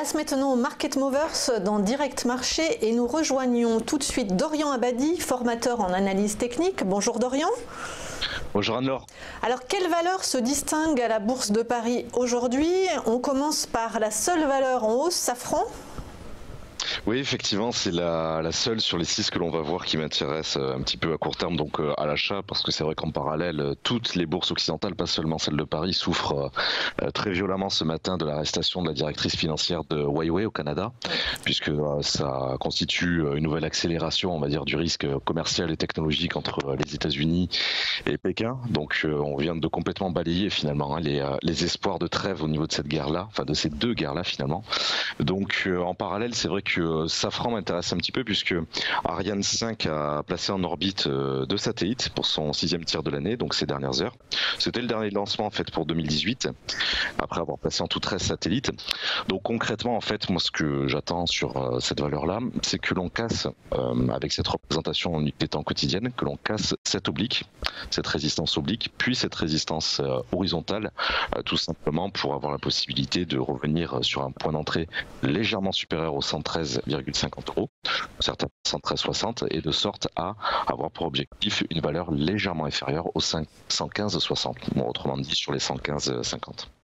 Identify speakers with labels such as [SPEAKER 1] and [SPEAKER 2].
[SPEAKER 1] passe maintenant au Market Movers dans Direct Marché et nous rejoignons tout de suite Dorian Abadi, formateur en analyse technique. Bonjour Dorian.
[SPEAKER 2] Bonjour Anne-Laure.
[SPEAKER 1] Alors, quelle valeur se distingue à la Bourse de Paris aujourd'hui? On commence par la seule valeur en hausse, Safran.
[SPEAKER 2] Oui, effectivement, c'est la seule sur les 6 que l'on va voir qui m'intéresse un petit peu à court terme, donc à l'achat, parce que c'est vrai qu'en parallèle, toutes les bourses occidentales, pas seulement celle de Paris, souffrent très violemment ce matin de l'arrestation de la directrice financière de Huawei au Canada, puisque ça constitue une nouvelle accélération, on va dire, du risque commercial et technologique entre les États-Unis et Pékin. Donc on vient de complètement balayer finalement les espoirs de trêve au niveau de cette guerre-là, enfin de ces deux guerres-là finalement. Donc en parallèle, c'est vrai que Safran m'intéresse un petit peu puisque Ariane 5 a placé en orbite 2 satellites pour son 6e tir de l'année, donc ces dernières heures. C'était le dernier lancement en fait pour 2018, après avoir placé en tout 13 satellites. Donc concrètement en fait, moi ce que j'attends sur cette valeur-là, c'est que l'on casse, avec cette représentation en unité de temps quotidienne, que l'on casse cette oblique, cette résistance oblique, puis cette résistance horizontale, tout simplement pour avoir la possibilité de revenir sur un point d'entrée légèrement supérieur au 113,50 €, certains 113,60, et de sorte à avoir pour objectif une valeur légèrement inférieure aux 115,60, bon, autrement dit sur les 115,50.